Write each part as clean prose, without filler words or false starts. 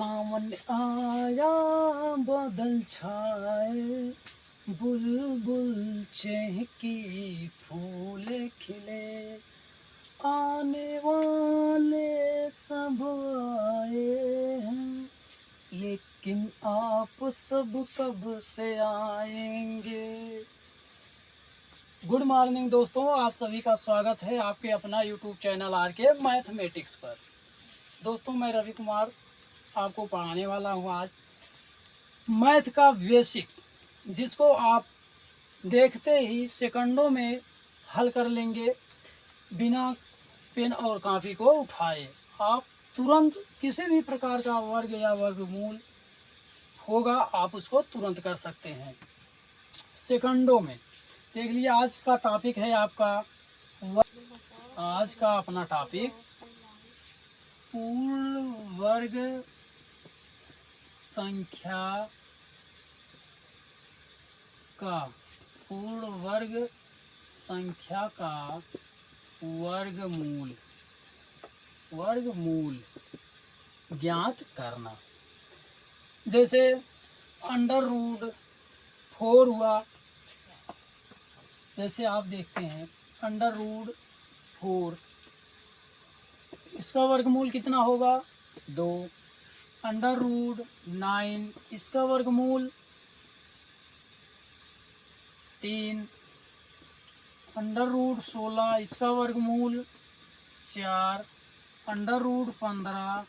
सावन आया बादल छाए, बुलबुल चहकी फूल खिले, आने वाले सब आए हैं, लेकिन आप सब कब से आएंगे। गुड मॉर्निंग दोस्तों, आप सभी का स्वागत है आपके अपना यूट्यूब चैनल आर के मैथमेटिक्स पर। दोस्तों मैं रवि कुमार आपको पढ़ाने वाला हूँ आज मैथ का बेसिक, जिसको आप देखते ही सेकंडों में हल कर लेंगे बिना पेन और कॉपी को उठाए। आप तुरंत किसी भी प्रकार का वर्ग या वर्गमूल होगा आप उसको तुरंत कर सकते हैं सेकंडों में। देख लीजिए आज का टॉपिक है आपका आज का अपना टॉपिक पूर्ण वर्ग संख्या का वर्गमूल ज्ञात करना। जैसे √4 हुआ, जैसे आप देखते हैं √4 इसका वर्गमूल कितना होगा 2। √9 इसका वर्गमूल 3। √16 इसका वर्गमूल 4। √15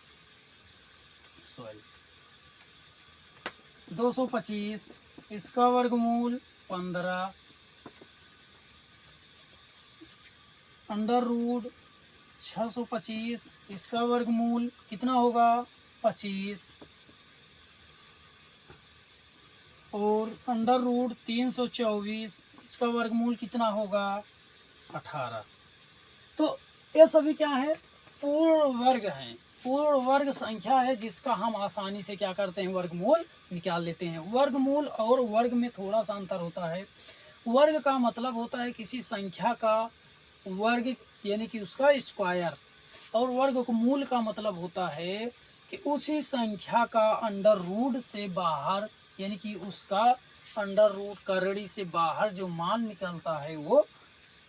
225 इसका वर्गमूल 15। √625 इसका वर्गमूल कितना होगा 25। और √324 इसका वर्गमूल कितना होगा 18। तो ये सभी क्या है, पूर्ण वर्ग हैं, पूर्ण वर्ग संख्या है, जिसका हम आसानी से क्या करते हैं वर्गमूल निकाल लेते हैं। वर्गमूल और वर्ग में थोड़ा सा अंतर होता है। वर्ग का मतलब होता है किसी संख्या का वर्ग यानी कि उसका स्क्वायर, और वर्गमूल का मतलब होता है कि उसी संख्या का अंडर रूट से बाहर यानी कि उसका अंडर रूट करड़ी से बाहर जो मान निकलता है वो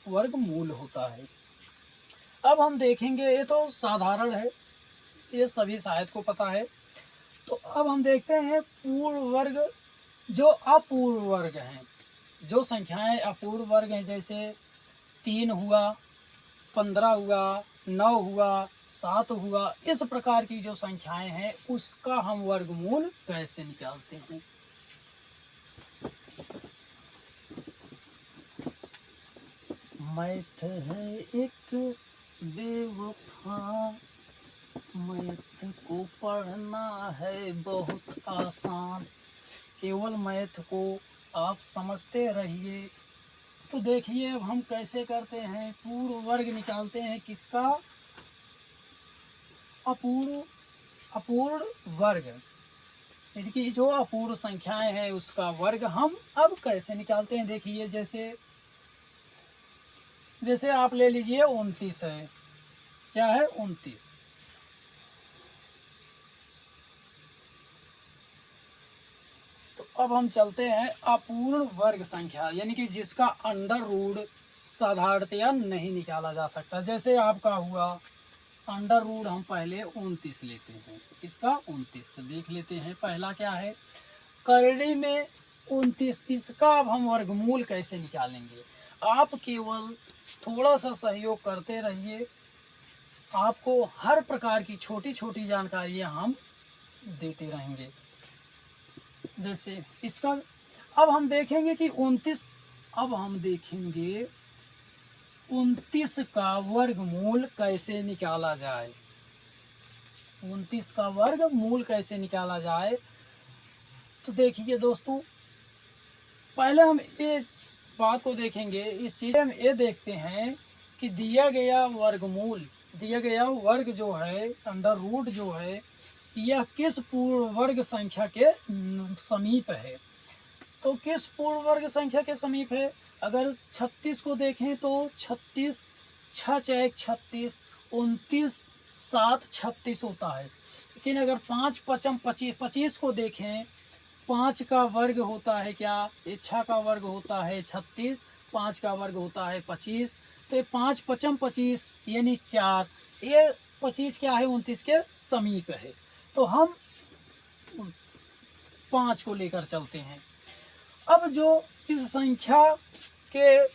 वर्गमूल होता है। अब हम देखेंगे, ये तो साधारण है, ये सभी शायद को पता है। तो अब हम देखते हैं पूर्ण वर्ग जो अपूर्ण वर्ग हैं, जो संख्याएं अपूर्ण वर्ग हैं, जैसे 3 हुआ, 15 हुआ, 9 हुआ, 7 हुआ, इस प्रकार की जो संख्याएं हैं उसका हम वर्गमूल कैसे निकालते हैं। मैथ है एक बेवफा, मैथ को पढ़ना है बहुत आसान, केवल मैथ को आप समझते रहिए। तो देखिए अब हम कैसे करते हैं, पूर्ण वर्ग निकालते हैं किसका, अपूर्ण वर्ग, यानी कि जो अपूर्ण संख्याएं हैं उसका वर्ग हम अब कैसे निकालते हैं। देखिए जैसे आप ले लीजिए 29 है, क्या है 29। तो अब हम चलते हैं अपूर्ण वर्ग संख्या, यानी कि जिसका अंडर रूट साधारणतया नहीं निकाला जा सकता। जैसे आपका हुआ अंडर रूट, हम पहले 29 लेते हैं, इसका 29 का देख लेते हैं। पहला क्या है करड़ी में 29, इसका अब हम वर्गमूल कैसे निकालेंगे। आप केवल थोड़ा सा सहयोग करते रहिए, आपको हर प्रकार की छोटी छोटी जानकारियां हम देते रहेंगे। जैसे इसका अब हम देखेंगे कि 29, अब हम देखेंगे 29 का वर्गमूल कैसे निकाला जाए। 29 का वर्गमूल कैसे निकाला जाए, तो देखिए दोस्तों पहले हम इस बात को देखेंगे, इस चीज़ में ये देखते हैं कि दिया गया वर्ग जो है अंडर रूट जो है यह किस पूर्ण वर्ग संख्या के समीप है। तो किस पूर्ण वर्ग संख्या के समीप है, अगर 36 को देखें तो 36 6 6 36, 29 7 36 होता है। लेकिन अगर 5 पचम 25, 25 को देखें, 5 का वर्ग होता है क्या, ये 6 का वर्ग होता है 36, 5 का वर्ग होता है 25, तो ये 5 पचम 25 यानी 4, ये 25 क्या है 29 के समीप है। तो हम 5 को लेकर चलते हैं। अब जो इस संख्या के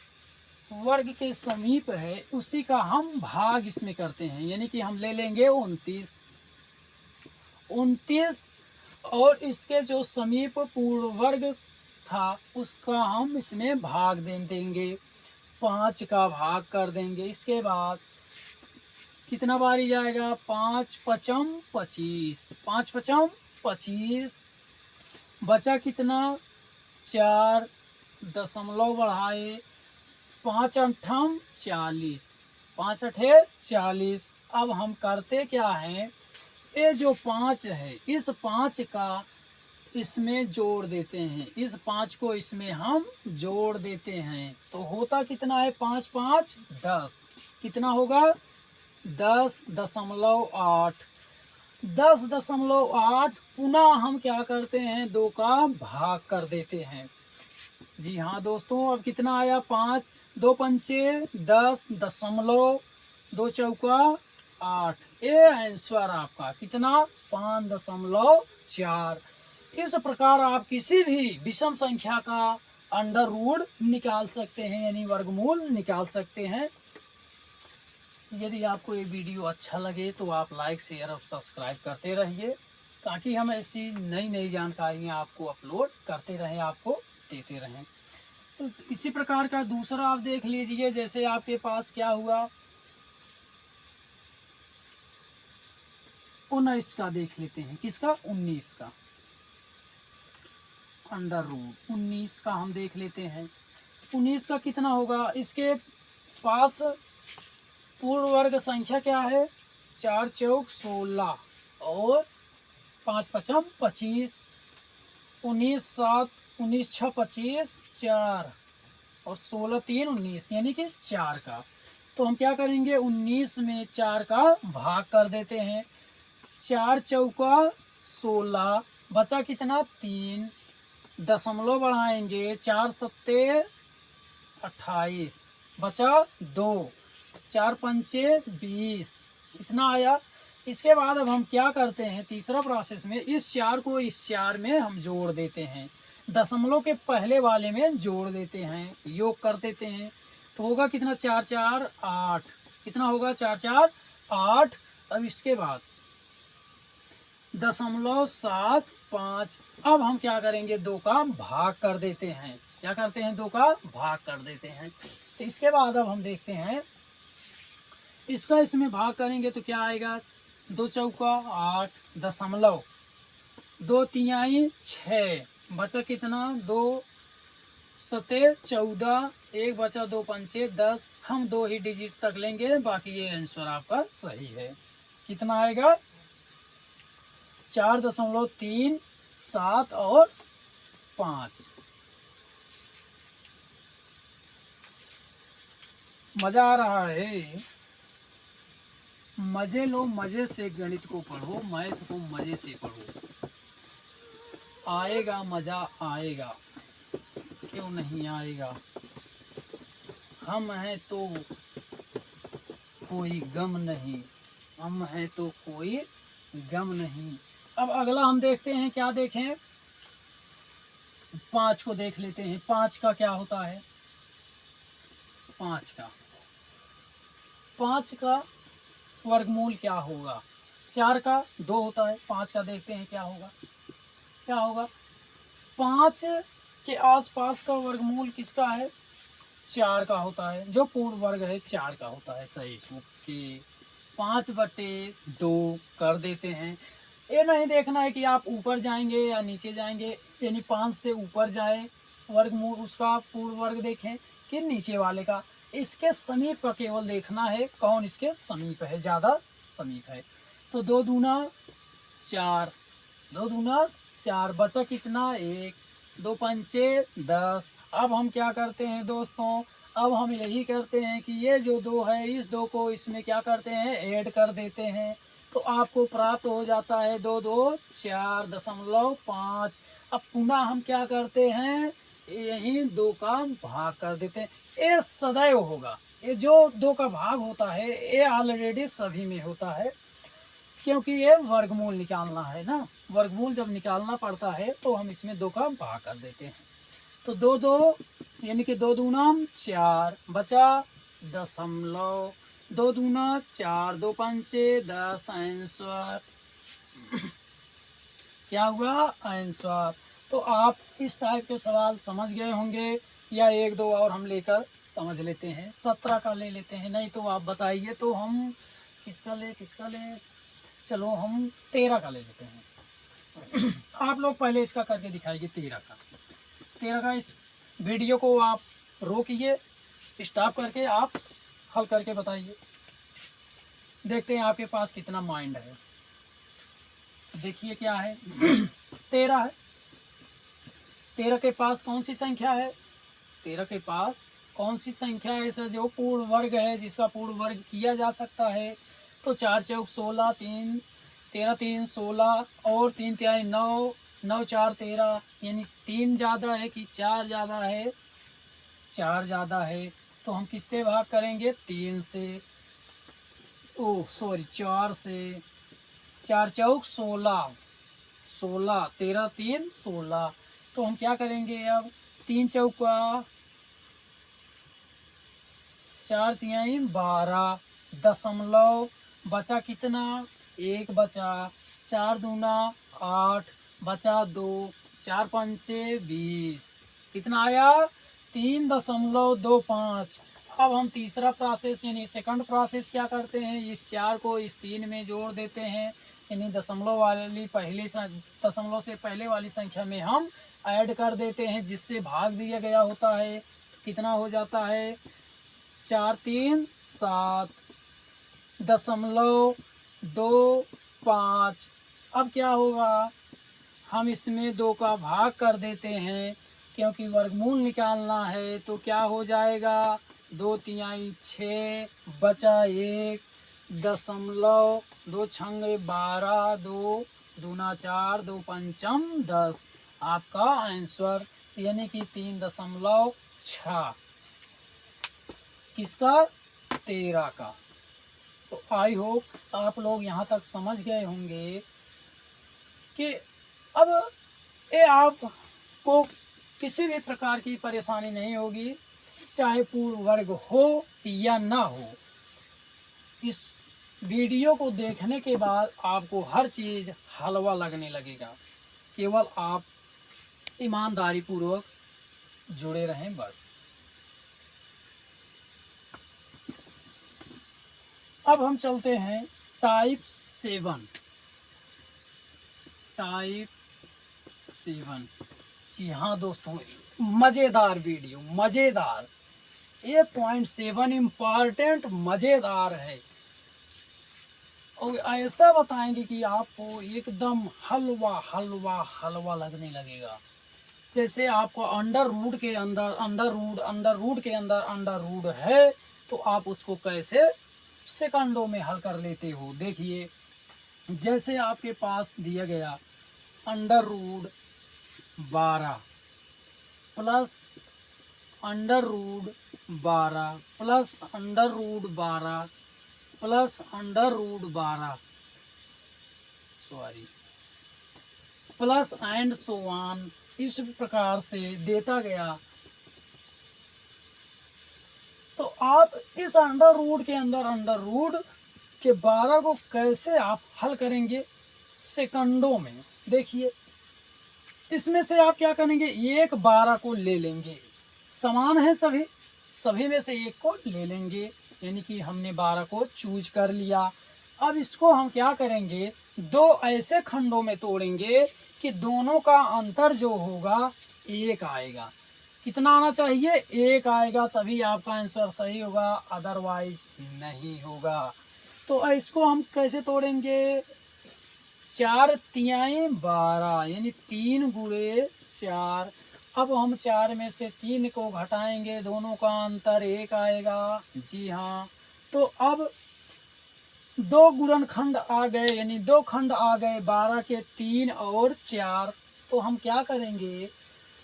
वर्ग के समीप है उसी का हम भाग इसमें करते हैं, यानी कि हम ले लेंगे 29, 29 और इसके जो समीप पूर्ण वर्ग था उसका हम इसमें भाग दे देंगे, 5 का भाग कर देंगे। इसके बाद कितना बारी जाएगा, 5 पचम 25, 5 पचम 25, बचा कितना 4, दशमलव बढ़ाए 5 अट्ठम 40, 5 अठे 40। अब हम करते क्या हैं, ये जो 5 है इस 5 का इसमें जोड़ देते हैं, इस 5 को इसमें हम जोड़ देते हैं, तो होता कितना है 5 5 10, कितना होगा 10.8, 10.8। पुनः हम क्या करते हैं 2 का भाग कर देते हैं। जी हाँ दोस्तों, अब कितना आया 5, 2 पंचे 10, दशमलव 2 चौका 8, ये आंसर आपका कितना 5.4। इस प्रकार आप किसी भी विषम संख्या का अंडर रूट निकाल सकते हैं, यानी वर्गमूल निकाल सकते हैं। यदि आपको ये वीडियो अच्छा लगे तो आप लाइक शेयर और सब्सक्राइब करते रहिए, ताकि हम ऐसी नई नई जानकारियाँ आपको अपलोड करते रहें, आपको देते रहें। तो इसी प्रकार का दूसरा आप देख लीजिए, जैसे आपके पास क्या हुआ 19 का देख लेते हैं, किसका 19 का अंडर रूट 19 का हम देख लेते हैं। 19 का कितना होगा, इसके पास पूर्ण वर्ग संख्या क्या है 4 चौक 16 और 5 पचम 25, 19 7 19 6 25 4 और 16 3 19 यानी कि 4 का। तो हम क्या करेंगे 19 में 4 का भाग कर देते हैं, 4 चौका 16, बचा कितना 3, दशमलव बढ़ाएंगे 4 सत्ते 28, बचा 2, 4 पंचे 20, इतना आया। इसके बाद अब हम क्या करते हैं तीसरा प्रोसेस में, इस 4 को इस 4 में हम जोड़ देते हैं, दशमलव के पहले वाले में जोड़ देते हैं, योग कर देते हैं, तो होगा कितना 4 4 8, कितना होगा 4 4 8। अब इसके बाद 0.75। अब हम क्या करेंगे 2 का भाग कर देते हैं, क्या करते हैं 2 का भाग कर देते हैं। तो इसके बाद अब हम देखते हैं इसका इसमें भाग करेंगे तो क्या आएगा 2 चौका 8, दशमलव 2 तिहाई 6, बचा कितना 2 सते 14, 1 बचा 2 पंचे 10, हम 2 ही डिजिट तक लेंगे, बाकी ये आंसर आपका सही है। कितना आएगा 4.37 और 5। मजा आ रहा है, मजे लो, मजे से गणित को पढ़ो, मैथ को मजे से पढ़ो, आएगा मजा आएगा, क्यों नहीं आएगा। हम हैं तो कोई गम नहीं, हम हैं तो कोई गम नहीं। अब अगला हम देखते हैं, क्या देखें 5 को देख लेते हैं। 5 का क्या होता है, 5 का वर्गमूल क्या होगा, 4 का 2 होता है, 5 का देखते हैं क्या होगा, क्या होगा 5 के आसपास का वर्गमूल किसका है 4 का होता है, जो पूर्ण वर्ग है 4 का होता है, सही। ओके 5/2 कर देते हैं। ये नहीं देखना है कि आप ऊपर जाएंगे या नीचे जाएंगे, यानी 5 से ऊपर जाए वर्गमूल उसका पूर्ण वर्ग देखें कि नीचे वाले का, इसके समीप का केवल देखना है, कौन इसके समीप है, ज़्यादा समीप है। तो 2 दूना 4, 2 दूना 4, बचा कितना 1, 2 पंचे 10। अब हम क्या करते हैं दोस्तों, अब हम यही करते हैं कि ये जो 2 है इस 2 को इसमें क्या करते हैं ऐड कर देते हैं, तो आपको प्राप्त हो जाता है 2 2 4.5। अब पुनः हम क्या करते हैं, यही 2 का भाग कर देते हैं। ये सदैव होगा, ये जो 2 का भाग होता है ये ऑलरेडी सभी में होता है, क्योंकि ये वर्गमूल निकालना है ना। वर्गमूल जब निकालना पड़ता है तो हम इसमें 2 का भाग कर देते हैं। तो 2 2 यानी कि 2 दूना 4 बचा दशमलव, 2 दूना 4, 2 पंचे 10 आंसर क्या हुआ, आंसर। तो आप इस टाइप के सवाल समझ गए होंगे, या 1 2 और हम लेकर समझ लेते हैं, 17 का ले लेते हैं। नहीं तो आप बताइए, तो हम किसका ले, चलो हम 13 का ले लेते हैं। आप लोग पहले इसका करके दिखाइए 13 का इस वीडियो को आप रोकिए, स्टॉप करके आप हल करके बताइए। देखते हैं आपके पास कितना माइंड है। देखिए क्या है। 13 है। 13 के पास कौन सी संख्या है, 13 के पास कौन सी संख्या है ऐसा जो पूर्ण वर्ग है, जिसका पूर्ण वर्ग किया जा सकता है। तो 4 चौक 16, 3 13 3 16 और 3 तिहाई 9, 9 4 13, यानी 3 ज़्यादा है कि 4 ज़्यादा है, 4 ज़्यादा है। तो हम किससे भाग करेंगे, 3 से, ओह सॉरी 4 से। 4 चौक 16, 16 13 3 16। तो हम क्या करेंगे अब, 3 चौका 4 तिहाई 12 दशमलव, बचा कितना, 1 बचा, 4 दूना 8 बचा 2, 4 पंचे 20, कितना आया 3.25। अब हम तीसरा प्रोसेस यानी सेकंड प्रोसेस क्या करते हैं, इस 4 को इस 3 में जोड़ देते हैं, यानी दशमलव वाली दशमलव से पहले वाली संख्या में हम ऐड कर देते हैं, जिससे भाग दिया गया होता है। तो कितना हो जाता है, 4 3 7 दशमलव 2 5। अब क्या होगा, हम इसमें 2 का भाग कर देते हैं, क्योंकि वर्गमूल निकालना है। तो क्या हो जाएगा, 2 तिहाई 6 बचा 1 दशमलव, 2 छंगे 12, 2 दूना 4, 2 पंचम 10। आपका आंसर यानी कि 3.6 किसका, 13 का। तो आई होप आप लोग यहाँ तक समझ गए होंगे कि अब ये आपको किसी भी प्रकार की परेशानी नहीं होगी, चाहे पूर्ण वर्ग हो या ना हो। इस वीडियो को देखने के बाद आपको हर चीज़ हलवा लगने लगेगा, केवल आप ईमानदारी पूर्वक जुड़े रहें बस। अब हम चलते हैं टाइप 7। टाइप 7, जी हाँ दोस्तों, मज़ेदार वीडियो, मज़ेदार। ये पॉइंट 7 इम्पॉर्टेंट मज़ेदार है, और ऐसा बताएंगे कि आपको एकदम हलवा हलवा हलवा लगने लगेगा। जैसे आपको अंडर रूट के अंदर अंडर रूट के अंदर अंडर रूट है, तो आप उसको कैसे सेकंडों में हल कर लेते हो। देखिए, जैसे आपके पास दिया गया under root 12 plus under root 12 plus under root 12 plus under root 12 sorry plus and so on, इस प्रकार से देता गया। तो आप इस अंडर रूट के अंदर अंडर रूट के 12 को कैसे आप हल करेंगे सेकंडों में। देखिए, इसमें से आप क्या करेंगे, एक 12 को ले लेंगे, समान है सभी, सभी में से एक को ले लेंगे, यानी कि हमने 12 को चूज कर लिया। अब इसको हम क्या करेंगे, 2 ऐसे खंडों में तोड़ेंगे कि दोनों का अंतर जो होगा 1 आएगा। कितना आना चाहिए, 1 आएगा, तभी आपका आंसर सही होगा, अदरवाइज नहीं होगा। तो इसको हम कैसे तोड़ेंगे, 4 तिहाई 12 यानी 3 गुणे 4। अब हम 4 में से 3 को घटाएंगे, दोनों का अंतर 1 आएगा, जी हाँ। तो अब दो गुणनखंड आ गए, यानी दो खंड आ गए 12 के, 3 और 4। तो हम क्या करेंगे,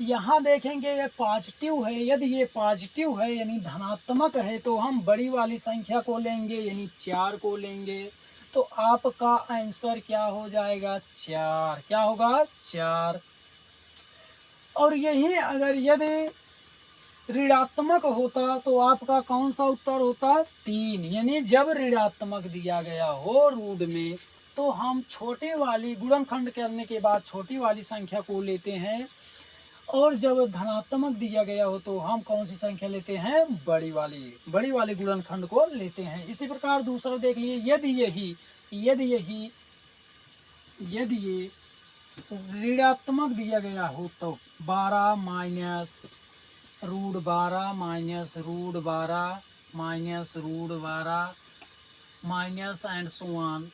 यहाँ देखेंगे ये पॉजिटिव है, यदि ये पॉजिटिव है यानी धनात्मक है तो हम बड़ी वाली संख्या को लेंगे यानी 4 को लेंगे। तो आपका आंसर क्या हो जाएगा, 4। क्या होगा, 4। और यही अगर यदि ऋणात्मक होता तो आपका कौन सा उत्तर होता, 3। यानी जब ऋणात्मक दिया गया हो रूट में तो हम छोटे वाली गुणनखंड करने के बाद छोटी वाली संख्या को लेते हैं, और जब धनात्मक दिया गया हो तो हम कौन सी संख्या लेते हैं, बड़ी वाली गुणनखंड को लेते हैं। इसी प्रकार दूसरा देख लिए, यदि ये ऋणात्मक दिया गया हो तो 12 minus root 12 minus root 12 minus root 12 minus and so on,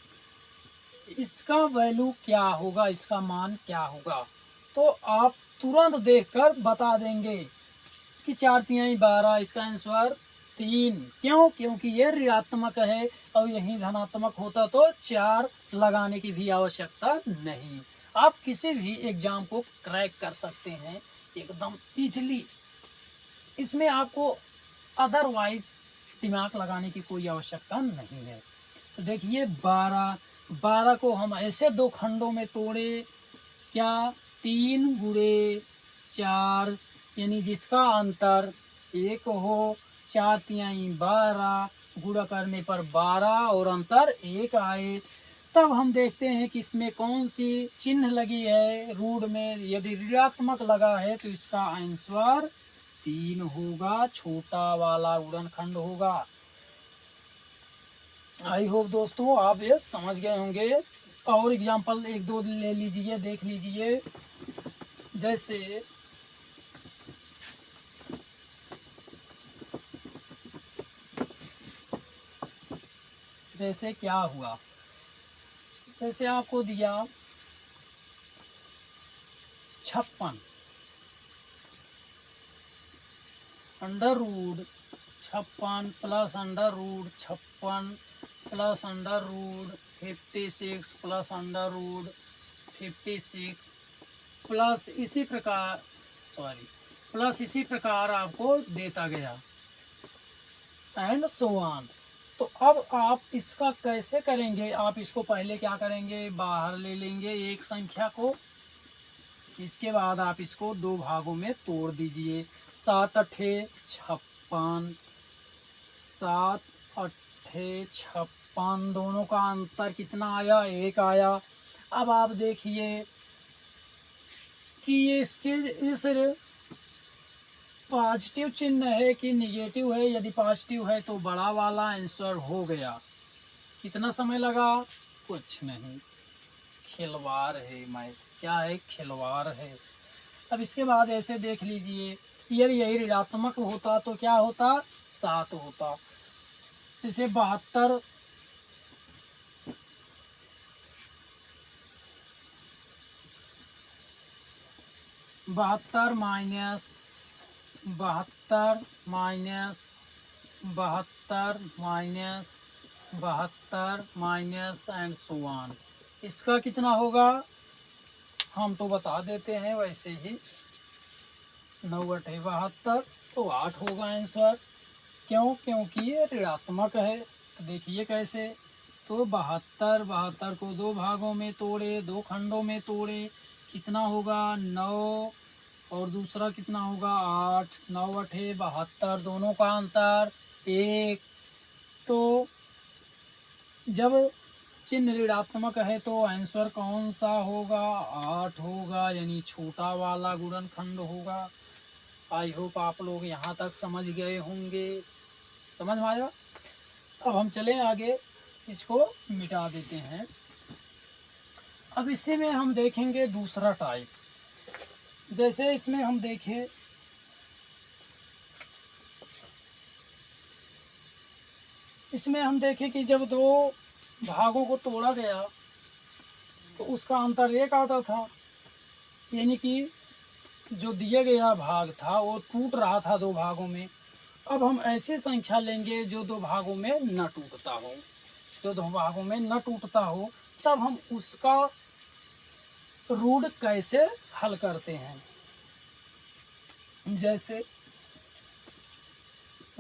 इसका वैल्यू क्या होगा, इसका मान क्या होगा। तो आप तुरंत देखकर बता देंगे कि 4 तिहाई 12, इसका आंसर 3। क्यों, क्योंकि ये ऋणात्मक है और यही धनात्मक होता तो 4 लगाने की भी आवश्यकता नहीं। आप किसी भी एग्जाम को क्रैक कर सकते हैं एकदम इजली, इसमें आपको अदरवाइज दिमाग लगाने की कोई आवश्यकता नहीं है। तो देखिए 12 को हम ऐसे दो खंडों में तोड़े, क्या, 3 गुणे 4 यानी जिसका अंतर 1 हो, 4 तिहाई 12 गुणा करने पर 12 और अंतर 1 आए। तब हम देखते हैं कि इसमें कौन सी चिन्ह लगी है रूट में, यदि ऋणात्मक लगा है तो इसका आंसर 3 होगा, छोटा वाला गुणनखंड होगा। आई होप दोस्तों आप ये समझ गए होंगे। और एग्जाम्पल एक दो ले लीजिए, देख लीजिए। जैसे क्या हुआ, जैसे आपको दिया 56 under root 56 plus under root 56 plus under root 56 plus under root 56 plus इसी प्रकार आपको देता गया एंड सो ऑन। तो अब आप इसका कैसे करेंगे, आप इसको पहले क्या करेंगे, बाहर ले लेंगे एक संख्या को, इसके बाद आप इसको दो भागों में तोड़ दीजिए। 7 अट्ठे 56, 7 अट्ठे 56, दोनों का अंतर कितना आया, 1 आया। अब आप देखिए कि ये इसके इस पॉजिटिव चिन्ह है कि निगेटिव है। यदि पॉजिटिव है तो बड़ा वाला आंसर हो गया। कितना समय लगा, कुछ नहीं, खिलवाड़ है, मैं क्या है, खिलवाड़ है। अब इसके बाद ऐसे देख लीजिए, यदि ऋणात्मक होता तो क्या होता, 7 होता। जैसे 72 minus 72 minus 72 minus 72 minus and so on, इसका कितना होगा, हम तो बता देते हैं वैसे ही। 9 अट्ठे 72 तो 8 होगा आंसर। क्यों, क्योंकि ये ऋणात्मक है। तो देखिए कैसे, तो 72 को दो भागों में तोड़े, दो खंडों में तोड़े, कितना होगा 9 और दूसरा कितना होगा 8। 9 अट्ठे 72, दोनों का अंतर 1। तो जब चिन्ह ऋणात्मक है तो आंसर कौन सा होगा, 8 होगा, यानी छोटा वाला गुणनखंड होगा। आई होप आप लोग यहाँ तक समझ गए होंगे, समझ में आया। अब हम चलें आगे, इसको मिटा देते हैं। अब इसी में हम देखेंगे दूसरा टाइप। जैसे इसमें हम देखें, कि जब दो भागों को तोड़ा गया तो उसका अंतर 1 आता था, यानी कि जो दिया गया भाग था वो टूट रहा था दो भागों में। अब हम ऐसी संख्या लेंगे जो दो भागों में न टूटता हो। जो दो भागों में न टूटता हो, तब हम उसका रूट कैसे हल करते हैं। जैसे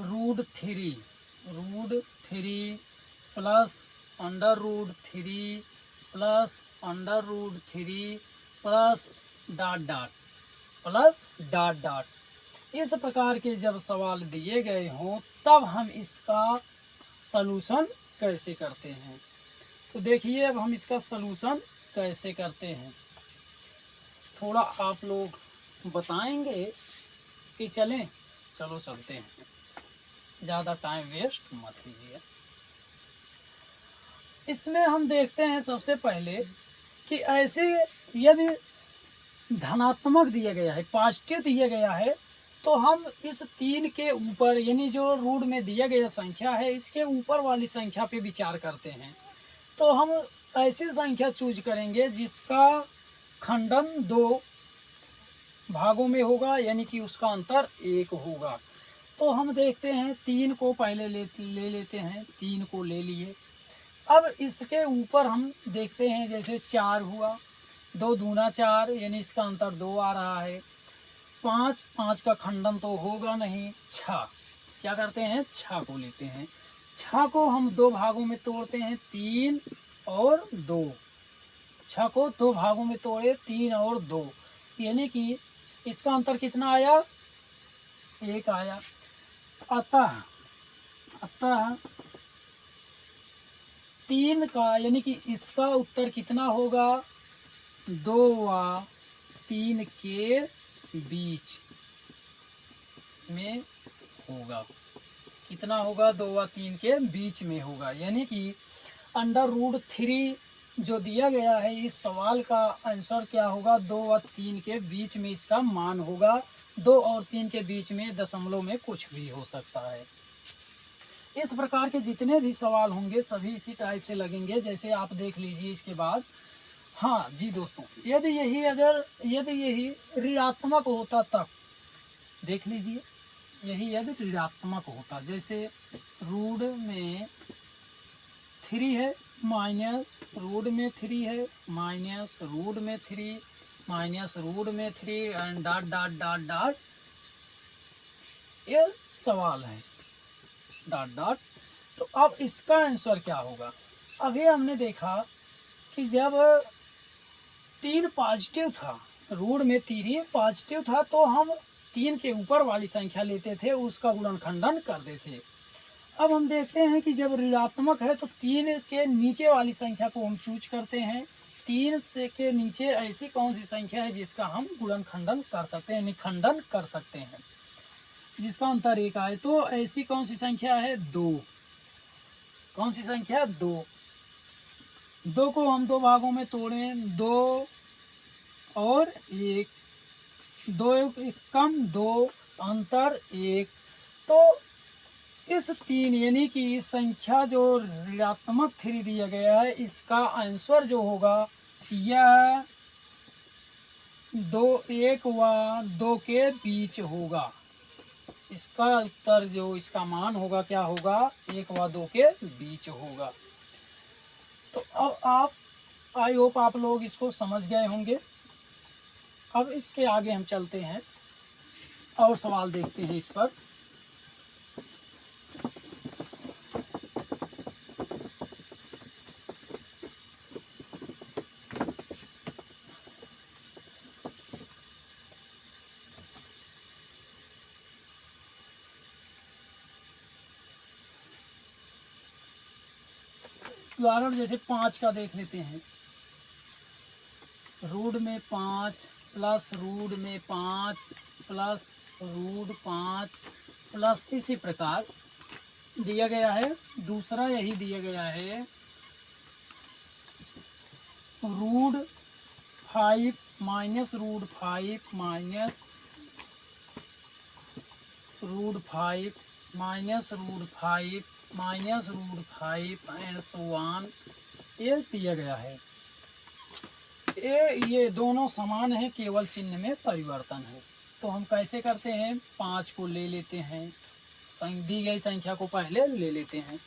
root three plus under root 3 plus under root 3 plus dot dot plus dot dot. इस प्रकार के जब सवाल दिए गए हों तब हम इसका सलूशन कैसे करते हैं। तो देखिए अब हम इसका सलूशन कैसे करते हैं, थोड़ा आप लोग बताएंगे कि चलें। चलो चलते हैं, ज़्यादा टाइम वेस्ट मत कीजिए। इसमें हम देखते हैं सबसे पहले कि ऐसे यदि धनात्मक दिया गया है, पॉजिटिव दिया गया है, तो हम इस 3 के ऊपर यानी जो रूट में दिया गया संख्या है इसके ऊपर वाली संख्या पे विचार करते हैं। तो हम ऐसी संख्या चूज करेंगे जिसका खंडन 2 भागों में होगा, यानी कि उसका अंतर 1 होगा। तो हम देखते हैं 3 को पहले ले लेते हैं, 3 को ले लिए। अब इसके ऊपर हम देखते हैं जैसे 4 हुआ, 2 दूना 4 यानी इसका अंतर 2 आ रहा है। 5 का खंडन तो होगा नहीं। 6 क्या करते हैं, 6 को लेते हैं। 6 को हम 2 भागों में तोड़ते हैं, 3 और 2। 6 को 2 भागों में तोड़े, 3 और 2, यानी कि इसका अंतर कितना आया, 1 आया। अतः 3 का यानी कि इसका उत्तर कितना होगा, 2 व 3 के बीच में होगा। कितना होगा, 2 व 3 के बीच में होगा, यानी कि अंडर रूट 3 जो दिया गया है इस सवाल का आंसर क्या होगा, 2 व 3 के बीच में इसका मान होगा। 2 और 3 के बीच में दशमलव में कुछ भी हो सकता है। इस प्रकार के जितने भी सवाल होंगे सभी इसी टाइप से लगेंगे, जैसे आप देख लीजिए इसके बाद। हाँ जी दोस्तों, यदि यही ऋणात्मक होता तब देख लीजिए, यही यदि ऋणात्मक होता, जैसे रूट में 3 है माइनस रूट में 3 है माइनस रूट में 3 माइनस रूट में 3 and dot dot dot dot, ये सवाल है डॉट डॉट। तो अब इसका आंसर क्या होगा। अभी हमने देखा कि जब 3 पॉजिटिव था, रूट में 3 पॉजिटिव था, तो हम 3 के ऊपर वाली संख्या लेते थे, उसका गुणनखंडन करते थे। अब हम देखते हैं कि जब ऋणात्मक है तो 3 के नीचे वाली संख्या को हम चूज करते हैं। 3 से के नीचे ऐसी कौन सी संख्या है जिसका हम गुणनखंडन कर सकते हैं, निखंडन कर सकते हैं, जिसका अंतर 1 आए। तो ऐसी कौन सी संख्या है, 2। कौन सी संख्या, 2। 2 को हम 2 भागों में तोड़ें, 2 और 1, 2 कम 2 अंतर 1। तो इस 3 यानी कि इस संख्या जो ऋणात्मक 3 दिया गया है इसका आंसर जो होगा यह 2 1 व 2 के बीच होगा। इसका उत्तर जो इसका मान होगा क्या होगा, 1 व 2 के बीच होगा। तो अब आप आई होप आप लोग इसको समझ गए होंगे। अब इसके आगे हम चलते हैं और सवाल देखते हैं इस पर। उदाहरण जैसे 5 का देख लेते हैं। रूट में 5 प्लस रूट में 5 प्लस रूट 5 प्लस इसी प्रकार दिया गया है। दूसरा यही दिया गया है, root 5 minus root 5 minus root 5 minus root 5 minus root 5 and so on, ये दिया गया है। ये दोनों समान है, केवल चिन्ह में परिवर्तन है। तो हम कैसे करते हैं, 5 को ले लेते हैं, दी गई संख्या को पहले ले लेते हैं।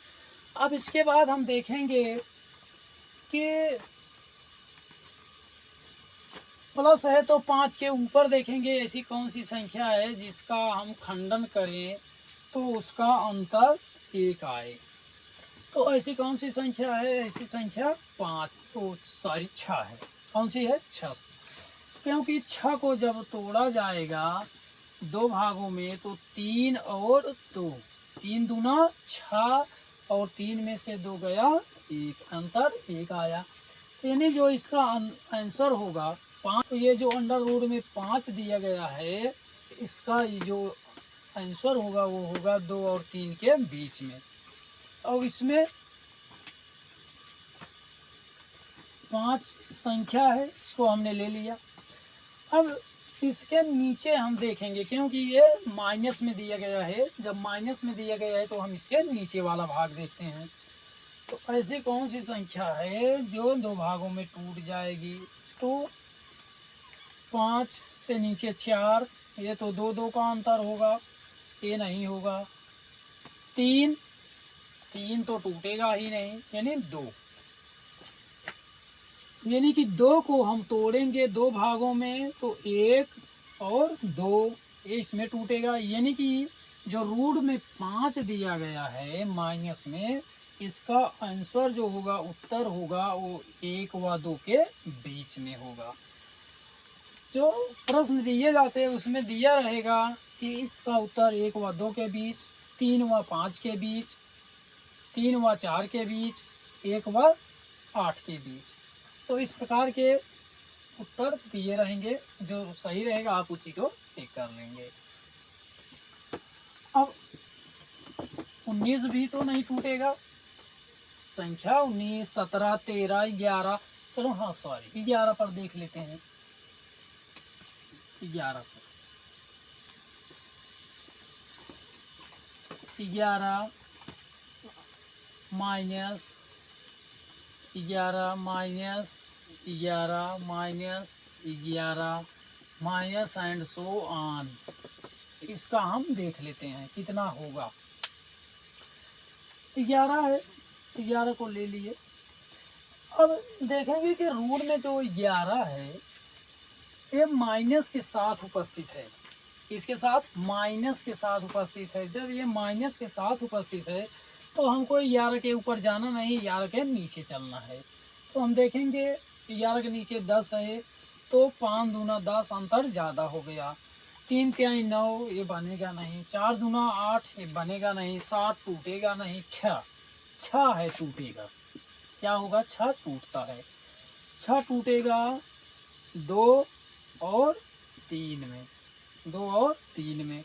अब इसके बाद हम देखेंगे कि प्लस है तो 5 के ऊपर देखेंगे ऐसी कौन सी संख्या है जिसका हम खंडन करें तो उसका अंतर 1 आए। तो ऐसी कौन सी संख्या है? ऐसी संख्या 5 तो सॉरी 6 है। कौन सी है? 6। क्योंकि 6 को जब तोड़ा जाएगा 2 भागों में तो 3 और 2, 3 दूना 6 और 3 में से 2 गया 1, अंतर 1 आया। तो यानी जो इसका आंसर होगा 5, तो ये जो अंडर रूट में 5 दिया गया है इसका जो आंसर होगा वो होगा 2 और 3 के बीच में। और इसमें 5 संख्या है, इसको हमने ले लिया। अब इसके नीचे हम देखेंगे क्योंकि ये माइनस में दिया गया है, जब माइनस में दिया गया है तो हम इसके नीचे वाला भाग देखते हैं। तो ऐसी कौन सी संख्या है जो 2 भागों में टूट जाएगी? तो 5 से नीचे 4, ये तो 2 2 का अंतर होगा, ये नहीं होगा। 3 तो टूटेगा ही नहीं, यानी 2, यानी कि 2 को हम तोड़ेंगे 2 भागों में तो 1 और 2, ये इसमें टूटेगा। यानी कि जो रूट में 5 दिया गया है माइनस में, इसका आंसर जो होगा उत्तर होगा वो 1 व 2 के बीच में होगा। जो प्रश्न दिए जाते हैं उसमें दिया रहेगा कि इसका उत्तर 1 व 2 के बीच, 3 व 5 के बीच, 3 व 4 के बीच, 1 व 8 के बीच। तो इस प्रकार के उत्तर दिए रहेंगे, जो सही रहेगा आप उसी को टिक कर लेंगे। अब 19 भी तो नहीं टूटेगा, संख्या 19, 17, 13, 11, चलो हाँ सॉरी 11 पर देख लेते हैं। 11 पर 11 minus 11 minus 11 minus 11 minus and so on. इसका हम देख लेते हैं कितना होगा। 11 है, 11 को ले लिए। अब देखेंगे कि रूट में जो 11 है ये माइनस के साथ उपस्थित है। इसके साथ माइनस के साथ उपस्थित है। जब ये माइनस के साथ उपस्थित है तो हमको 11 के ऊपर जाना नहीं, 11 के नीचे चलना है। तो हम देखेंगे 11 के नीचे 10 है तो 5 दूना 10, अंतर ज़्यादा हो गया। 3 तिहाई 9, ये बनेगा नहीं। 4 दूना 8, ये बनेगा नहीं। 7 टूटेगा नहीं। 6 है टूटेगा। क्या होगा? 6 टूटता है। 6 टूटेगा 2 और 3 में, 2 और 3 में।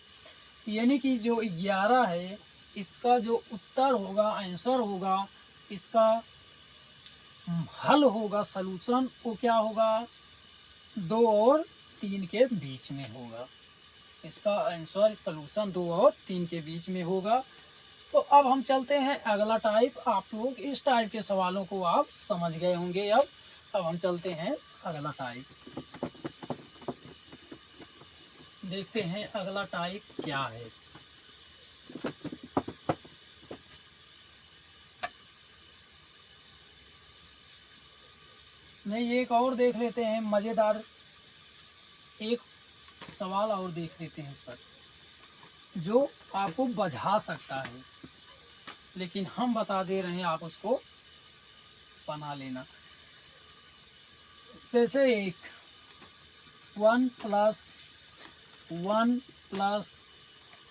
यानी कि जो 11 है इसका जो उत्तर होगा, आंसर होगा, इसका हल होगा, सलूशन, वो क्या होगा? 2 और 3 के बीच में होगा। इसका आंसर सलूशन 2 और 3 के बीच में होगा। तो अब हम चलते हैं अगला टाइप। आप लोग इस टाइप के सवालों को आप समझ गए होंगे। अब हम चलते हैं अगला टाइप, देखते हैं अगला टाइप क्या है। नहीं, एक और देख लेते हैं, मज़ेदार एक सवाल और देख लेते हैं इस पर, जो आपको बझा सकता है, लेकिन हम बता दे रहे हैं, आप उसको बना लेना। जैसे 1 प्लस 1 प्लस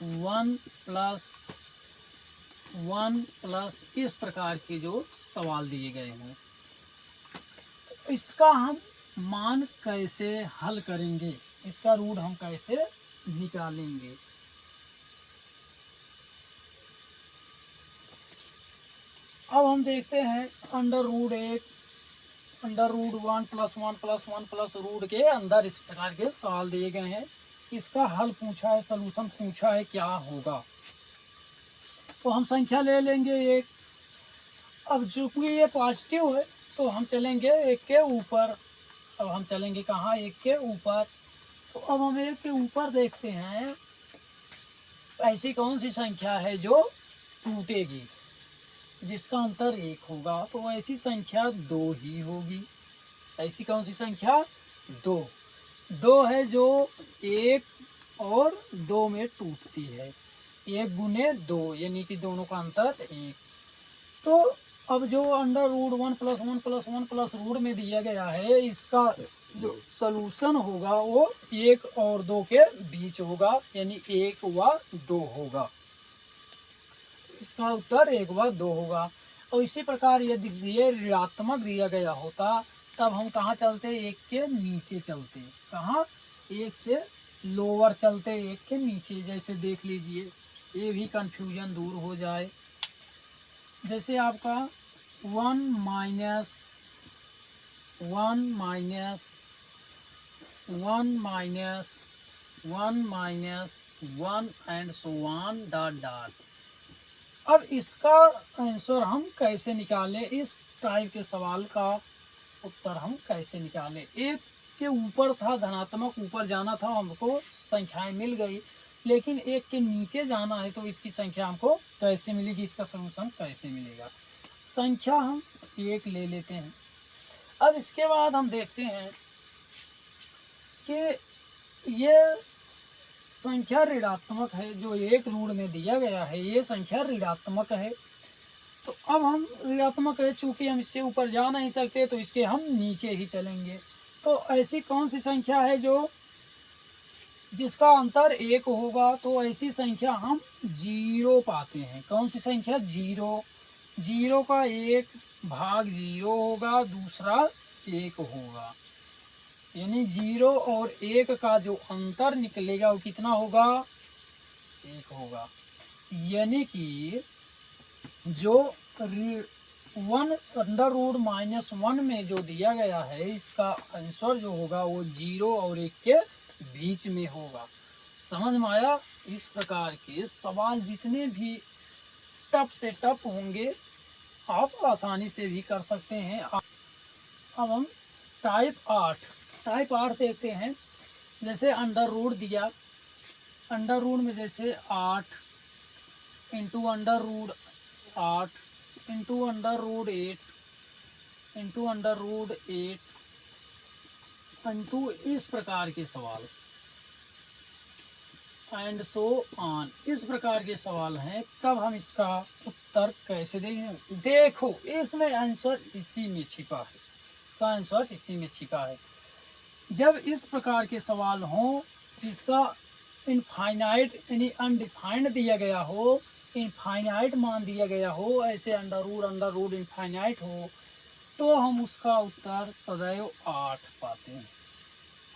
1 प्लस 1 प्लस, इस प्रकार के जो सवाल दिए गए हैं, तो इसका हम मान कैसे हल करेंगे, इसका रूट हम कैसे निकालेंगे। अब हम देखते हैं under root 1, under root 1 plus 1 plus 1 plus root के अंदर इस प्रकार के सवाल दिए गए हैं। इसका हल पूछा है, सलूशन पूछा है, क्या होगा। तो हम संख्या ले लेंगे 1। अब चूंकि ये पॉजिटिव है तो हम चलेंगे 1 के ऊपर। अब हम चलेंगे कहाँ? 1 के ऊपर। तो अब हम 1 के ऊपर देखते हैं ऐसी कौन सी संख्या है जो टूटेगी। जिसका अंतर 1 होगा, तो ऐसी संख्या 2 ही होगी। ऐसी कौन सी संख्या? 2। 2 है जो 1 और 2 में टूटती है। 1 गुने 2 यानी कि दोनों का अंतर 1। तो अब जो under root 1 plus 1 plus 1 plus root में दिया गया है, इसका जो सलूशन होगा वो 1 और 2 के बीच होगा, यानी 1 व 2 होगा। इसका उत्तर 1 व 2 होगा। और इसी प्रकार यदि ये ऋणात्मक दिया गया होता, तब हम कहाँ चलते? 1 के नीचे चलते। कहाँ? 1 से लोअर चलते, 1 के नीचे। जैसे देख लीजिए, ये भी कन्फ्यूजन दूर हो जाए। जैसे आपका 1 minus 1 minus 1 minus 1 minus 1 and so on dot dot. अब इसका आंसर हम कैसे निकालें? इस टाइप के सवाल का उत्तर हम कैसे निकालें? 1 के ऊपर था, धनात्मक ऊपर जाना था, हमको संख्याएं मिल गई, लेकिन 1 के नीचे जाना है, तो इसकी संख्या हमको कैसे मिलेगी? इसका सलूशन कैसे मिलेगा? संख्या हम 1 ले लेते हैं। अब इसके बाद हम देखते हैं कि ये संख्या ऋणात्मक है, जो 1 रूट में दिया गया है, ये संख्या ऋणात्मक है। तो अब हम ऋणात्मक है, चूंकि हम इसके ऊपर जा नहीं सकते, तो इसके हम नीचे ही चलेंगे। तो ऐसी कौन सी संख्या है जो जिसका अंतर 1 होगा? तो ऐसी संख्या हम 0 पाते हैं। कौन सी संख्या? 0। 0 का 1 भाग 0 होगा, दूसरा 1 होगा, यानी 0 और 1 का जो अंतर निकलेगा वो कितना होगा? 1 होगा। यानी कि जो 1 अंडर रूट माइनस 1 में जो दिया गया है, इसका आंसर जो होगा वो 0 और 1 के बीच में होगा। समझ में आया? इस प्रकार के सवाल जितने भी टफ से टफ होंगे, आप आसानी से भी कर सकते हैं। अब हम टाइप 8 देखते हैं। जैसे अंडर रूट दिया, अंडर रूट में जैसे 8 into under root 8 into under root 8 into under root 8 into इस प्रकार के सवाल एंड सो ऑन, इस प्रकार के सवाल हैं। तब हम इसका उत्तर कैसे देंगे? देखो, इसमें आंसर इसी में छिपा है, इसका आंसर इसी में छिपा है। जब इस प्रकार के सवाल हों, इसका इनफाइनाइट यानी अनडिफाइंड दिया गया हो, इनफाइनाइट मान दिया गया हो, ऐसे अंडर रूट इनफाइनाइट हो, तो हम उसका उत्तर सदैव 8 पाते हैं।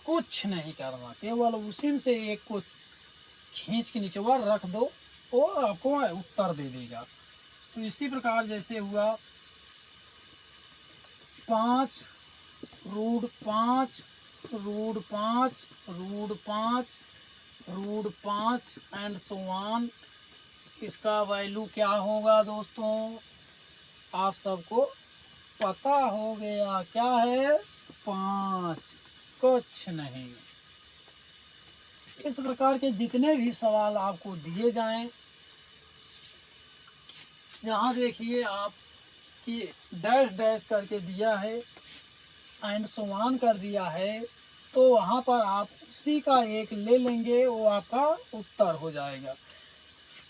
कुछ नहीं करना, केवल उसी से एक को खींच के नीचे रख दो, वो आपको उत्तर दे देगा। तो इसी प्रकार जैसे हुआ 5 root 5 root 5 root 5 root 5 and so on, इसका वैल्यू क्या होगा दोस्तों? आप सबको पता हो गया, क्या है? 5। कुछ नहीं। इस प्रकार के जितने भी सवाल आपको दिए जाएं, जहाँ देखिए आप कि डैश डैश करके दिया है एंड सो ऑन कर दिया है, तो वहाँ पर आप उसी का एक ले लेंगे, वो आपका उत्तर हो जाएगा।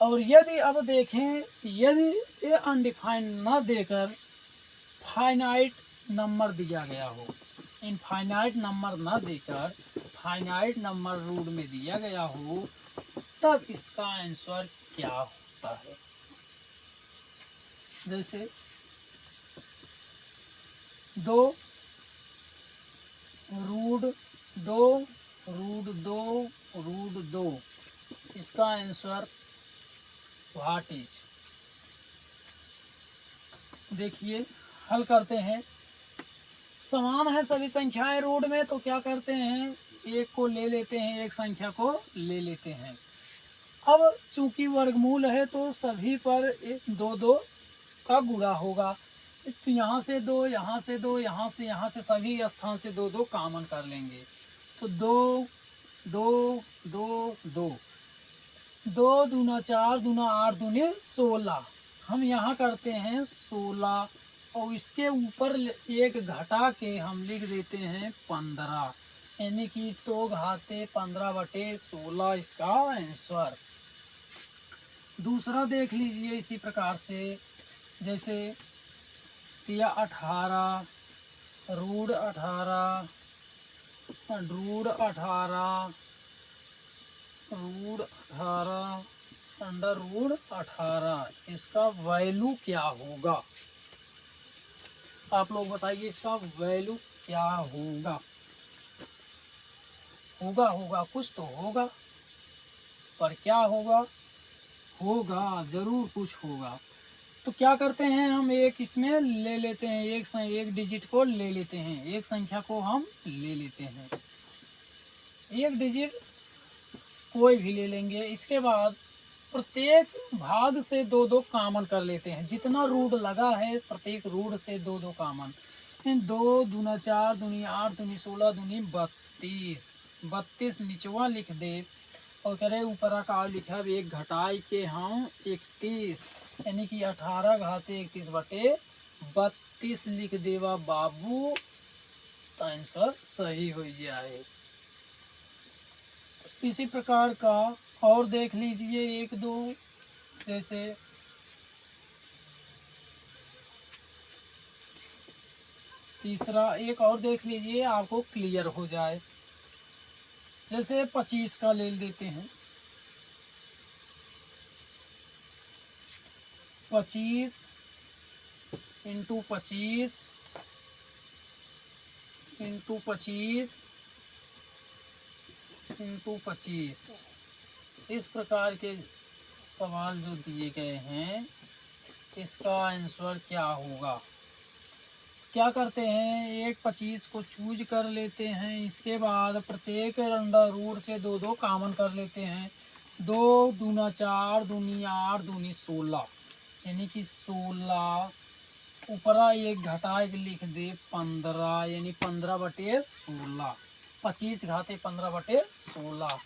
और यदि अब देखें, यदि ये अनडिफाइंड न देकर फाइनाइट नंबर दिया गया हो, इनफाइनाइट नंबर न देकर फाइनाइट नंबर रूट में दिया गया हो, तब इसका आंसर क्या होता है? जैसे 2 रूट 2 रूट 2 रूट 2, इसका आंसर व्हाट इज? देखिए, हल करते हैं। समान है सभी संख्याएं रूट में, तो क्या करते हैं? एक को ले लेते हैं, एक संख्या को ले लेते हैं। अब चूंकि वर्गमूल है, तो सभी पर 2 का गुणा होगा। तो यहाँ से 2, यहाँ से 2, यहाँ से सभी स्थान से 2 कॉमन कर लेंगे। तो 2 2 2 2 2 दूना 4 दूना 8 दूने 16, हम यहाँ करते हैं 16 और इसके ऊपर एक घटा के हम लिख देते हैं 15, यानी कि तो घाते 15/16 इसका आंसर। दूसरा देख लीजिए इसी प्रकार से, जैसे दिया 18 root 18 root 18 root 18 under root 18, इसका वैल्यू क्या होगा? आप लोग बताइए इसका वैल्यू क्या होगा? होगा कुछ तो होगा, पर क्या होगा? होगा जरूर कुछ होगा। तो क्या करते हैं हम, एक इसमें ले लेते हैं, एक डिजिट को ले लेते हैं, एक संख्या को हम ले लेते हैं, एक डिजिट कोई भी ले लेंगे। इसके बाद प्रत्येक भाग से 2-2 कामन कर लेते हैं, जितना रूट लगा है प्रत्येक रूट से 2-2 कामन। 2 दूना 4 दूनी 8 दूनी 16 दूनी 32, 32 निचवा लिख दे और करे ऊपर का लिखा एक घटाई के हम 31, यानी कि 18 घाते 31/32 लिख देवा बाबू, तो आंसर सही हो जाए। इसी प्रकार का और देख लीजिए 1-2, जैसे तीसरा एक और देख लीजिए, आपको क्लियर हो जाए। जैसे 25 का ले लेते हैं, 25 इंटू 25 इंटू 25 इंटू 25, इस प्रकार के सवाल जो दिए गए हैं, इसका आंसर क्या होगा? क्या करते हैं, एक 25 को चूज कर लेते हैं, इसके बाद प्रत्येक अंडर रूट से 2-2 कामन कर लेते हैं। 2 दूना 4 दूनी 8 दूनी 16, यानी कि 16 ऊपरा एक घटा एक लिख दे 15, यानी 15/16, 25 घाते 15/16।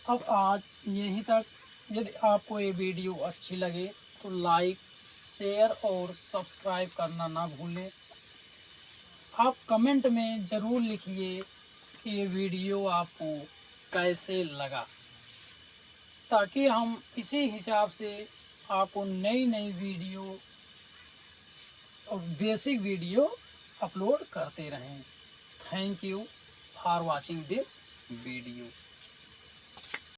अब आज यहीं तक। यदि आपको ये वीडियो अच्छी लगे तो लाइक शेयर और सब्सक्राइब करना ना भूलें। आप कमेंट में ज़रूर लिखिए कि ये वीडियो आपको कैसे लगा, ताकि हम इसी हिसाब से आपको नई नई वीडियो और बेसिक वीडियो अपलोड करते रहें। Thank you for watching this video.